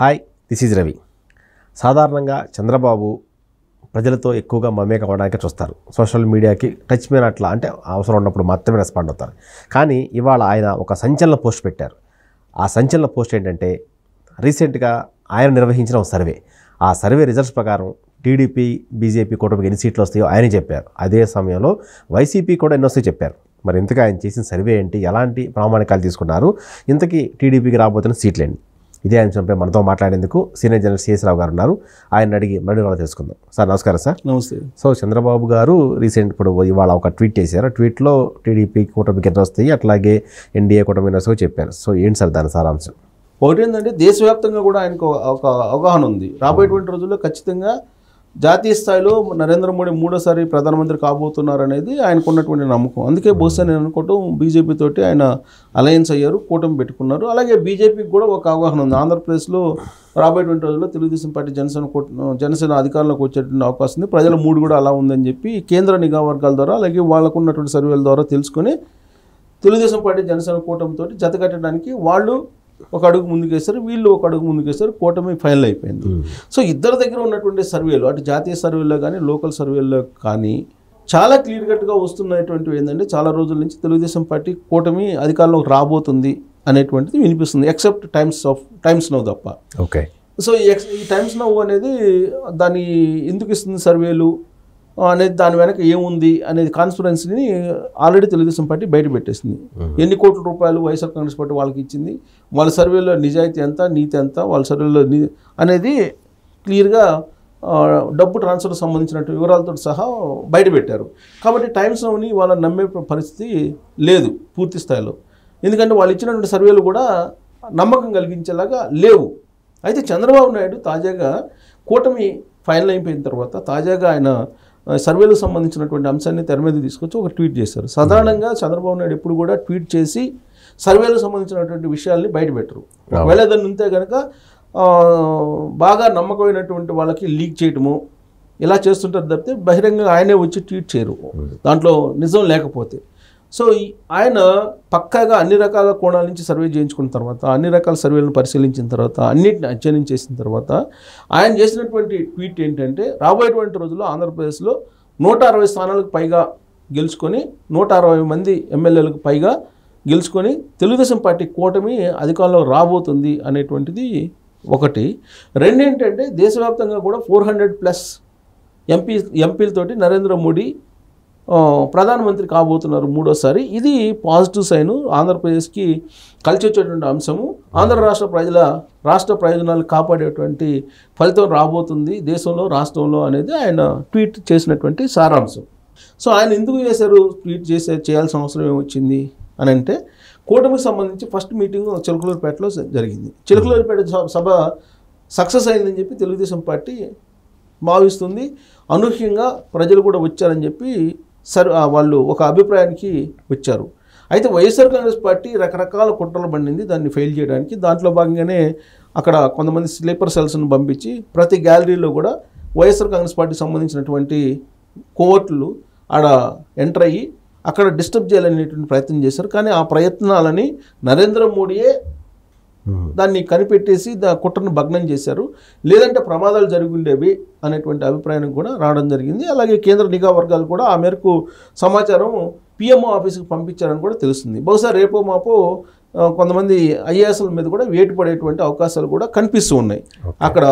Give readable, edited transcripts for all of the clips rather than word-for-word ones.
Hi, this is Ravi. సాధారణంగా చంద్రబాబు ప్రజలతో ఎక్కువగా మమేక అవ్వడానికి చూస్తారు. సోషల్ మీడియాకి టచ్ మీద అట్లా అంటే అవసరం ఉన్నప్పుడు మాత్రమే రెస్పాండ్ అవుతారు. కానీ ఇవాళ ఆయన ఒక సంచలన పోస్ట్ పెట్టారు. ఆ సంచలన పోస్ట్ ఏంటంటే రీసెంట్గా ఆయన నిర్వహించిన ఒక సర్వే. ఆ సర్వే రిజల్ట్స్ ప్రకారం టీడీపీ బీజేపీ కూటమికి ఎన్ని సీట్లు వస్తాయో ఆయన చెప్పారు. అదే సమయంలో వైసీపీ కూడా ఎన్ని వస్తాయో చెప్పారు. మరి ఇంతగా ఆయన చేసిన సర్వే ఏంటి, ఎలాంటి ప్రామాణికాలు తీసుకున్నారు, ఇంతకీ టీడీపీకి రాబోతున్న సీట్లు ఏంటి, ఇదే అంశంపై మనతో మాట్లాడేందుకు సీనియర్ జర్నలిస్ట్ సిఎస్ రావు గారు ఉన్నారు. ఆయన అడిగి మళ్ళీ వాళ్ళు తెలుసుకుందాం. సార్ నమస్కారం. సార్ నమస్తే. సో చంద్రబాబు గారు ఇప్పుడు ఇవాళ ఒక ట్వీట్ చేశారు. ఆ ట్వీట్లో టీడీపీ కూటమికి ఎన్ని వస్తాయి, అట్లాగే ఎన్డీఏ కూటమి ఎన్ని వస్తాయో చెప్పారు. సో ఏంటి సార్ దాని సారాంశం? ఒకటి ఏంటంటే దేశవ్యాప్తంగా కూడా ఆయనకు ఒక అవగాహన ఉంది. రాబోయేటువంటి రోజుల్లో ఖచ్చితంగా జాతీయ స్థాయిలో నరేంద్ర మోడీ మూడోసారి ప్రధానమంత్రి కాబోతున్నారు అనేది ఆయనకు ఉన్నటువంటి నమ్మకం. అందుకే బహుశా నేను అనుకోవటం బీజేపీ తోటి ఆయన అలయన్స్ అయ్యారు, కూటమి పెట్టుకున్నారు. అలాగే బీజేపీకి కూడా ఒక అవగాహన ఉంది. ఆంధ్రప్రదేశ్లో రాబోయేటువంటి రోజుల్లో తెలుగుదేశం పార్టీ జనసేన అధికారంలోకి వచ్చేటువంటి అవకాశం ఉంది. ప్రజల మూడు కూడా అలా ఉందని చెప్పి కేంద్ర నిఘా వర్గాల ద్వారా అలాగే వాళ్ళకు ఉన్నటువంటి సర్వేల ద్వారా తెలుసుకొని తెలుగుదేశం పార్టీ జనసేన కూటమితో జతకట్టడానికి వాళ్ళు ఒక అడుగు ముందుకేస్తారు, వీళ్ళు ఒక అడుగు ముందుకేస్తారు. కూటమి ఫైనల్ అయిపోయింది. సో ఇద్దరి దగ్గర ఉన్నటువంటి సర్వేలు, అటు జాతీయ సర్వేల్లో కానీ లోకల్ సర్వేల్లో కానీ చాలా క్లియర్ కట్గా వస్తున్నటువంటివి ఏంటంటే చాలా రోజుల నుంచి తెలుగుదేశం పార్టీ కూటమి అధికారంలోకి రాబోతుంది అనేటువంటిది వినిపిస్తుంది. ఎక్సెప్ట్ టైమ్స్ నౌ తప్ప. ఓకే. సో ఈ టైమ్స్ నౌ అనేది దాన్ని ఎందుకు ఇస్తుంది సర్వేలు అనేది, దాని వెనక ఏముంది అనేది కాన్స్పిరెన్సీని ఆల్రెడీ తెలుగుదేశం పార్టీ బయట పెట్టేసింది. ఎన్ని కోట్ల రూపాయలు వైఎస్ఆర్ కాంగ్రెస్ పార్టీ వాళ్ళకి ఇచ్చింది, వాళ్ళ సర్వేలో నిజాయితీ ఎంత, నీతి ఎంత, వాళ్ళ సర్వేలో అనేది క్లియర్గా డబ్బు ట్రాన్స్ఫర్ సంబంధించినట్టు వివరాలతో సహా బయట పెట్టారు. కాబట్టి టైమ్స్ నౌని వాళ్ళని నమ్మే పరిస్థితి లేదు పూర్తి స్థాయిలో. ఎందుకంటే వాళ్ళు ఇచ్చినటువంటి సర్వేలు కూడా నమ్మకం కలిగించేలాగా లేవు. అయితే చంద్రబాబు నాయుడు తాజాగా కూటమి ఫైనల్ అయిపోయిన తర్వాత తాజాగా ఆయన సర్వేలకు సంబంధించినటువంటి అంశాన్ని తెర మీద తీసుకొచ్చి ఒక ట్వీట్ చేశారు. సాధారణంగా చంద్రబాబు నాయుడు ఎప్పుడు కూడా ట్వీట్ చేసి సర్వేలకు సంబంధించినటువంటి విషయాల్ని బయటపెట్టరు. ఒకవేళ దాన్ని ఉంటే కనుక బాగా నమ్మకమైనటువంటి వాళ్ళకి లీక్ చేయటము ఇలా చేస్తుంటారు తప్పితే బహిరంగంగా ఆయనే వచ్చి ట్వీట్ చేయరు దాంట్లో నిజం లేకపోతే. సో ఆయన పక్కాగా అన్ని రకాల కోణాల నుంచి సర్వే చేయించుకున్న తర్వాత, అన్ని రకాల సర్వేలను పరిశీలించిన తర్వాత, అన్నింటిని అధ్యయనం చేసిన తర్వాత ఆయన చేసినటువంటి ట్వీట్ ఏంటంటే రాబోయేటువంటి రోజుల్లో ఆంధ్రప్రదేశ్లో 160 స్థానాలకు పైగా గెలుచుకొని 160 మంది ఎమ్మెల్యేలకు పైగా గెలుచుకొని తెలుగుదేశం పార్టీ కూటమి అధికారంలో రాబోతుంది అనేటువంటిది ఒకటి. రెండేంటంటే దేశవ్యాప్తంగా కూడా 400+ ఎంపీలతోటి నరేంద్ర మోడీ ప్రధానమంత్రి కాబోతున్నారు మూడోసారి. ఇది పాజిటివ్ సైను, ఆంధ్రప్రదేశ్కి కలిసి వచ్చేటువంటి అంశము. ఆంధ్ర రాష్ట్ర ప్రయోజనాలు కాపాడేటువంటి ఫలితం రాబోతుంది దేశంలో, రాష్ట్రంలో అనేది ఆయన ట్వీట్ చేసినటువంటి సారాంశం. సో ఆయన ఎందుకు చేశారు, ట్వీట్ చేయాల్సిన అవసరం ఏమొచ్చింది అని అంటే, కూటమికి సంబంధించి ఫస్ట్ మీటింగ్ చిలకలూరుపేటలో జరిగింది. చిలకలూరుపేట సభ సక్సెస్ అయిందని చెప్పి తెలుగుదేశం పార్టీ భావిస్తుంది. అనూహ్యంగా ప్రజలు కూడా వచ్చారని చెప్పి వాళ్ళు ఒక అభిప్రాయానికి వచ్చారు. అయితే వైఎస్ఆర్ కాంగ్రెస్ పార్టీ రకరకాల కుట్రలు బండింది దాన్ని ఫెయిల్ చేయడానికి. దాంట్లో భాగంగానే అక్కడ కొంతమంది స్లీపర్ సెల్స్ను పంపించి ప్రతి గ్యాలరీలో కూడా వైఎస్ఆర్ కాంగ్రెస్ పార్టీకి సంబంధించినటువంటి కోవర్టులు ఆడ ఎంటర్ అయ్యి అక్కడ డిస్టర్బ్ చేయాలనేటువంటి ప్రయత్నం చేశారు. కానీ ఆ ప్రయత్నాలని నరేంద్ర మోడీయే దాన్ని కనిపెట్టేసి కుట్రను భగ్నం చేశారు. లేదంటే ప్రమాదాలు జరిగి ఉండేవి అనేటువంటి అభిప్రాయానికి కూడా రావడం జరిగింది. అలాగే కేంద్ర నిఘా వర్గాలు కూడా ఆ మేరకు సమాచారం పిఎంఓ ఆఫీస్కి పంపించారని కూడా తెలుస్తుంది. బహుశా రేపో మాపో కొంతమంది ఐఏఎస్ల మీద కూడా వేటు పడేటువంటి అవకాశాలు కూడా కనిపిస్తూ ఉన్నాయి. అక్కడ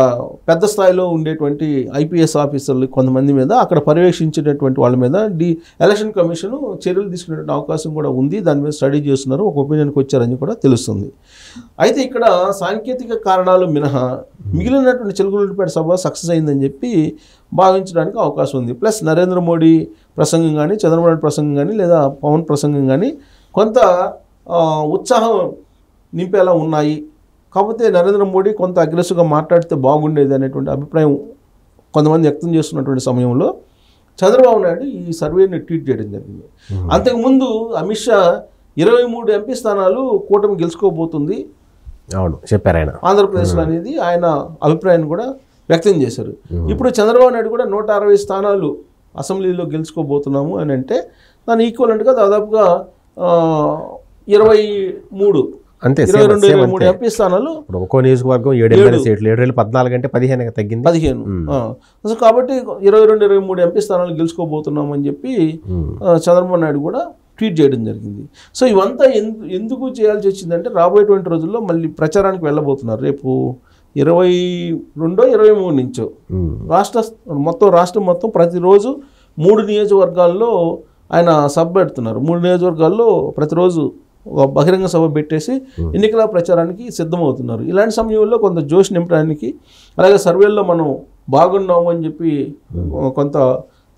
పెద్ద స్థాయిలో ఉండేటువంటి ఐపీఎస్ ఆఫీసర్లు కొంతమంది మీద, అక్కడ పర్యవేక్షించేటటువంటి వాళ్ళ మీద ఎలక్షన్ కమిషన్ చర్యలు తీసుకునేటువంటి అవకాశం కూడా ఉంది. దాని మీద స్టడీ చేస్తున్నారు, ఒక ఒపీనియన్కి వచ్చారని కూడా తెలుస్తుంది. అయితే ఇక్కడ సాంకేతిక కారణాలు మినహా మిగిలినటువంటి చిలకలూరుపేట సభ సక్సెస్ అయిందని చెప్పి భావించడానికి అవకాశం ఉంది. ప్లస్ నరేంద్ర మోడీ ప్రసంగం కానీ, చంద్రబాబు నాయుడు ప్రసంగం కానీ, లేదా పవన్ ప్రసంగం కానీ కొంత ఉత్సాహం నింపేలా ఉన్నాయి. కాకపోతే నరేంద్ర మోడీ కొంత అగ్రెసివ్గా మాట్లాడితే బాగుండేది అనేటువంటి అభిప్రాయం కొంతమంది వ్యక్తం చేస్తున్నటువంటి సమయంలో చంద్రబాబు నాయుడు ఈ సర్వేని ట్వీట్ చేయడం జరిగింది. అంతకుముందు అమిత్ షా 23 ఎంపీ స్థానాలు కూటమి గెలుచుకోబోతుంది చెప్పారు ఆయన ఆంధ్రప్రదేశ్లో అనేది ఆయన అభిప్రాయాన్ని కూడా వ్యక్తం చేశారు. ఇప్పుడు చంద్రబాబు నాయుడు కూడా 160 స్థానాలు అసెంబ్లీలో గెలుచుకోబోతున్నాము అని అంటే దాని ఈక్వలెంట్గా దాదాపుగా 23 అంతే 22, 23 ఎంపీ స్థానాలు. ఇప్పుడు ఒక్కో నియోజకవర్గం 7 ఎమ్మెల్యే సీట్లు 7 14 అంటే 15 తగ్గింది 15. సో కాబట్టి 22, 23 ఎంపీ స్థానాలు గెలుచుకోబోతున్నామని చెప్పి చంద్రబాబు నాయుడు కూడా ట్వీట్ చేయడం జరిగింది. సో ఇవంతా ఎందుకు చేయాల్సి వచ్చిందంటే రాబోయేటువంటి రోజుల్లో మళ్ళీ ప్రచారానికి వెళ్ళబోతున్నారు. రేపు 22, 23 నుంచో రాష్ట్రం మొత్తం ప్రతిరోజు 3 నియోజకవర్గాల్లో ఆయన సభ పెడుతున్నారు. 3 నియోజకవర్గాల్లో ప్రతిరోజు బహిరంగ సభ పెట్టేసి ఎన్నికల ప్రచారానికి సిద్ధమవుతున్నారు. ఇలాంటి సమయంలో కొంత జోష్ నింపడానికి, అలాగే సర్వేల్లో మనం బాగున్నాము అని చెప్పి కొంత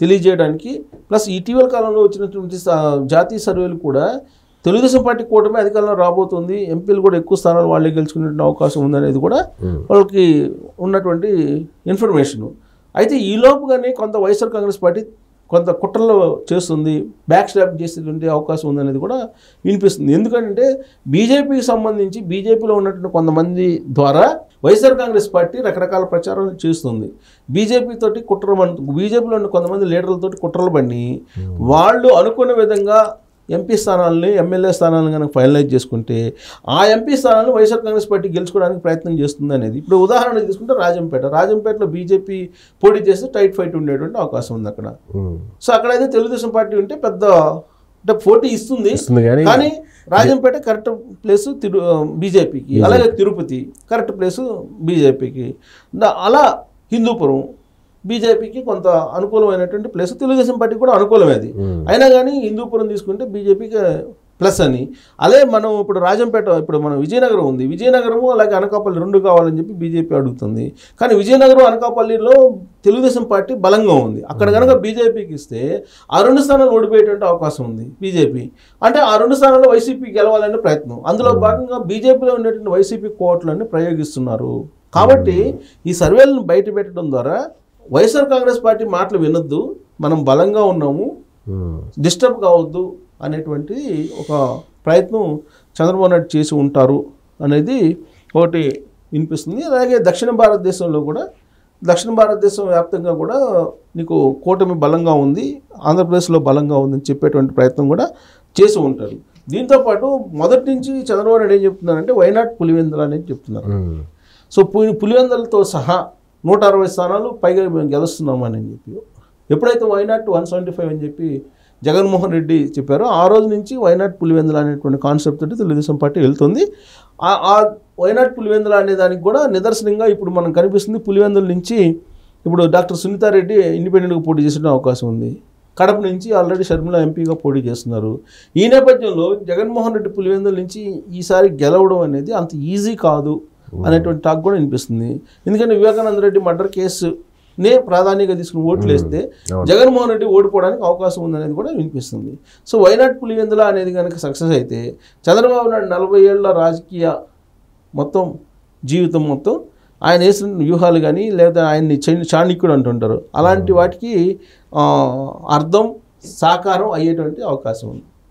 తెలియజేయడానికి, ప్లస్ ఇటీవల కాలంలో వచ్చినటువంటి జాతీయ సర్వేలు కూడా తెలుగుదేశం పార్టీ కూటమి అధికారంలో రాబోతుంది, ఎంపీలు కూడా ఎక్కువ స్థానాలు వాళ్ళే గెలుచుకునే అవకాశం ఉందనేది కూడా వాళ్ళకి ఉన్నటువంటి ఇన్ఫర్మేషను. అయితే ఈ లోపుగానే కొంత వైఎస్ఆర్ కాంగ్రెస్ పార్టీ కొంత కుట్రలో చేస్తుంది, బ్యాక్ స్టాప్ చేసేటువంటి అవకాశం ఉందనేది కూడా వినిపిస్తుంది. ఎందుకంటే బీజేపీకి సంబంధించి బీజేపీలో ఉన్నటువంటి కొంతమంది ద్వారా వైఎస్ఆర్ కాంగ్రెస్ పార్టీ రకరకాల ప్రచారాలు చేస్తుంది. బీజేపీలో ఉన్న కొంతమంది లీడర్లతోటి కుట్రలు పడి వాళ్ళు అనుకున్న విధంగా ఎంపీ స్థానాలని, ఎమ్మెల్యే స్థానాలను కనుక ఫైనలైజ్ చేసుకుంటే ఆ ఎంపీ స్థానాలను వైఎస్ఆర్ కాంగ్రెస్ పార్టీ గెలుచుకోవడానికి ప్రయత్నం చేస్తుంది అనేది. ఇప్పుడు ఉదాహరణ తీసుకుంటే రాజంపేటలో బీజేపీ పోటీ చేస్తే టైట్ ఫైట్ ఉండేటువంటి అవకాశం ఉంది అక్కడ. సో అక్కడైతే తెలుగుదేశం పార్టీ ఉంటే పెద్ద అంటే పోటీ ఇస్తుంది, కానీ రాజంపేట కరెక్ట్ ప్లేస్ బీజేపీకి, అలాగే తిరుపతి కరెక్ట్ ప్లేసు బీజేపీకి, అలా హిందూపురం బీజేపీకి కొంత అనుకూలమైనటువంటి ప్లేస్, తెలుగుదేశం పార్టీకి కూడా అనుకూలమే అది. అయినా కానీ హిందూపురం తీసుకుంటే బీజేపీకి ప్లస్ అని. అదే మనం ఇప్పుడు రాజంపేట, ఇప్పుడు మనం విజయనగరం ఉంది, విజయనగరము అలాగే అనకాపల్లి 2 కావాలని చెప్పి బీజేపీ అడుగుతుంది. కానీ విజయనగరం, అనకాపల్లిలో తెలుగుదేశం పార్టీ బలంగా ఉంది. అక్కడ కనుక బీజేపీకి ఇస్తే ఆ 2 స్థానాలు ఓడిపోయేటువంటి అవకాశం ఉంది బీజేపీ. అంటే ఆ 2 స్థానాల్లో వైసీపీ గెలవాలనే ప్రయత్నం. అందులో భాగంగా బీజేపీలో ఉండేటువంటి వైసీపీ కోట్లన్నీ ప్రయోగిస్తున్నారు. కాబట్టి ఈ సర్వేలను బయట పెట్టడం ద్వారా వైఎస్ఆర్ కాంగ్రెస్ పార్టీ మాటలు వినొద్దు, మనం బలంగా ఉన్నాము, డిస్టర్బ్ కావద్దు అనేటువంటి ఒక ప్రయత్నం చంద్రబాబు నాయుడు చేసి ఉంటారు అనేది ఒకటి వినిపిస్తుంది. అలాగే దక్షిణ భారతదేశం వ్యాప్తంగా కూడా నీకు కూటమి బలంగా ఉంది, ఆంధ్రప్రదేశ్లో బలంగా ఉందని చెప్పేటువంటి ప్రయత్నం కూడా చేసి ఉంటారు. దీంతోపాటు మొదటి నుంచి చంద్రబాబు నాయుడు ఏం చెప్తున్నారంటే వైనాట్ పులివెందుల అనేది చెప్తున్నారు. సో పులివెందులతో సహా 160 స్థానాలు పైగా మేము గెలుస్తున్నామని చెప్పి, ఎప్పుడైతే వైనాట్ 175 అని చెప్పి జగన్మోహన్ రెడ్డి చెప్పారో ఆ రోజు నుంచి వైనాట్ పులివెందుల అనేటువంటి కాన్సెప్ట్ తోటి తెలుగుదేశం పార్టీ వెళ్తుంది. ఆ వైనాట్ పులివెందుల అనే దానికి కూడా నిదర్శనంగా ఇప్పుడు మనం కనిపిస్తుంది. పులివెందుల నుంచి ఇప్పుడు డాక్టర్ సునీతారెడ్డి ఇండిపెండెంట్గా పోటీ చేసే అవకాశం ఉంది. కడప నుంచి ఆల్రెడీ షర్మిల ఎంపీగా పోటీ చేస్తున్నారు. ఈ నేపథ్యంలో జగన్మోహన్ రెడ్డి పులివెందుల నుంచి ఈసారి గెలవడం అనేది అంత ఈజీ కాదు అనేటువంటి టాక్ కూడా వినిపిస్తుంది. ఎందుకంటే వివేకానంద రెడ్డి మర్డర్ కేసునే ప్రాధాన్యంగా తీసుకుని ఓట్లు వేస్తే జగన్మోహన్ రెడ్డి ఓడిపోవడానికి అవకాశం ఉందనేది కూడా వినిపిస్తుంది. సో వైనాట్ పులివెందుల అనేది కనుక సక్సెస్ అయితే చంద్రబాబు నాయుడు 40 ఏళ్ల రాజకీయ మొత్తం జీవితం మొత్తం ఆయన వేసిన వ్యూహాలు కానీ లేదా ఆయన్ని చాణక్యుడు అంటుంటారు, అలాంటి వాటికి అర్థం సాకారం అయ్యేటువంటి అవకాశం ఉంది.